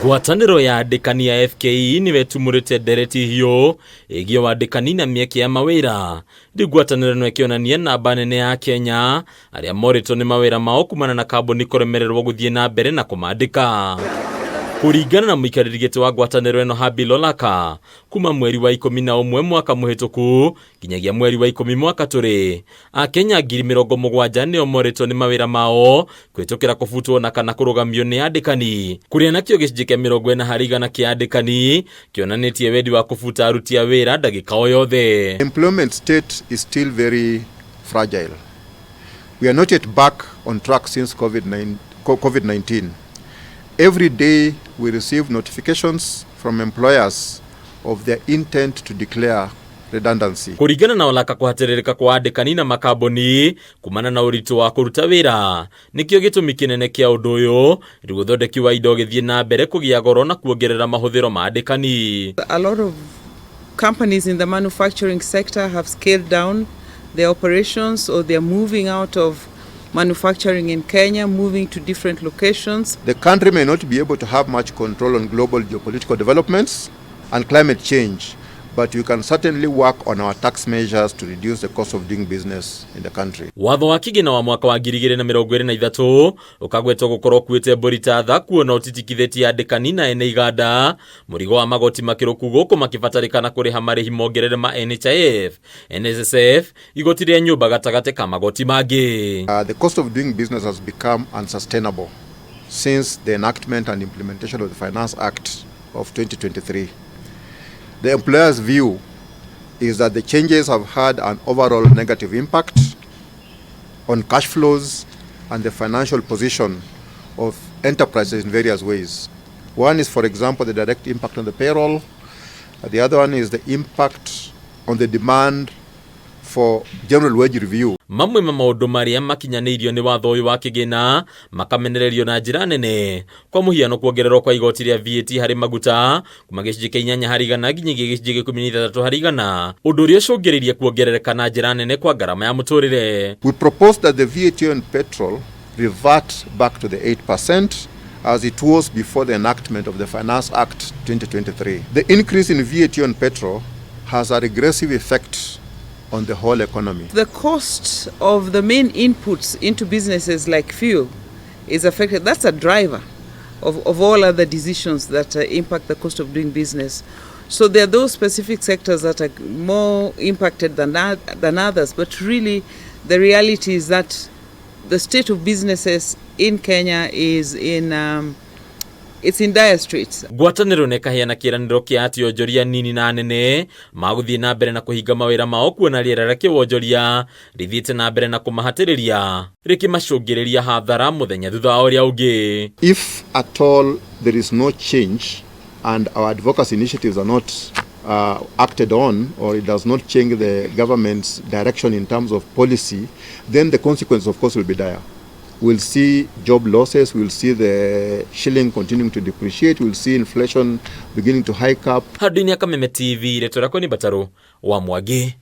Ngwataniro ya ANDIKANI ya FKE niwetumurite ndereti hiyo igio ANDIKANI na mieke ya mawira. Ndi ngwataniro no ikionania namba nene ya Akenya aria MORITU ni mawira mao kumana na kambuni kuremererwo guthie na mbere na kumandika. Kuringana na muikarĩri wa ngwatanĩro ĩno Habi Lolaka, kuma mweri wa 11 mwaka muhituku nginyagia mweri wa 10 mwaka turi, Akenya 70,000 nĩo MORITU ni mawĩra mao kwĩtũkĩra kũbutwo na kana kũrũgamio nĩ ANDIKANI, kũrĩa nakĩo gĩcunjĩ kĩa 40% kĩa ANDIKANI kĩonanĩtie wendi wa kũbuta aruti a wĩra ndagĩka o yothe. Employment state is still very fragile. We are not yet back on track since COVID-19. Every day we receive notifications from employers of their intent to declare redundancy. Kuringana na Lolaka kuhatiririka kwa ANDIKANI na makambuni kumana na uritu wa kuruta wira nikio gitumi kinene kia undu uyu guthondekiwa indo githie na mbere kugia goro na kuongerera mahuthiro ma ANDIKANI. A lot of companies in the manufacturing sector have scaled down their operations, or they are moving out of manufacturing in Kenya, moving to different locations. The country may not be able to have much control on global geopolitical developments and climate change, but we can certainly work on our tax measures to reduce the cost of doing business in the country. Watho wa KIGINA wa mwaka wa 2023 ukagwetwo gukorwo kuite mbũri ta kuona utitikithitie ANDIKANI na ene iganda murigo wa magoti makiruku guku makibatarikana kuriha marihi mongerere ma NHIF, NSSF, igoti ria nyumba gatagate ka magoti mangi. The cost of doing business has become unsustainable since the enactment and implementation of the Finance Act of 2023. The employer's view is that the changes have had an overall negative impact on cash flows and the financial position of enterprises in various ways. One is, for example, the direct impact on the payroll. The other one is the impact on the demand for general wage review. Mamwe ma maundu maria makinyanĩirio ni watho uyu wa KIGINA makamenererio na njĩra nene, kwa muhiano kuongererwo kwa igoti ria VAT hari maguta kuma gĩcunjĩ kĩa 8 harĩ igana nginyagia gĩcunjĩ kĩa 13 harĩ igana, ũndũ ũrĩa ũcũngĩrĩirie kuongerereka na njĩra nene kwa garama ya mũtũrĩre. We propose that the VAT on petrol revert back to the 8% as it was before the enactment of the Finance Act 2023. The increase in VAT on petrol has a regressive effect on the whole economy. The cost of the main inputs into businesses like fuel is affected. That's a driver of all other decisions that impact the cost of doing business. So there are those specific sectors that are more impacted than others, but really the reality is that the state of businesses in Kenya is it's in dire straits. Ngwatanĩro nekaheana kĩranĩro kĩa atĩ onjoria nini na nene maguthie na mbere na kuhinga mawĩra mao kuona rĩera rĩa kĩwonjoria rithiĩte na mbere na kũmahatĩrĩria rĩkĩmacũngĩrĩria hathara mũthenya thutha wa ũrĩa ũngĩ. If at all there is no change and our advocacy initiatives are not acted on, or it does not change the government's direction in terms of policy, then the consequences of course will be dire. We'll see job losses, we'll see the shilling continuing to depreciate, we'll see inflation beginning to hike up. Handũinĩ ya Kameme TV, reto rako ni Bataro wa Mwagi.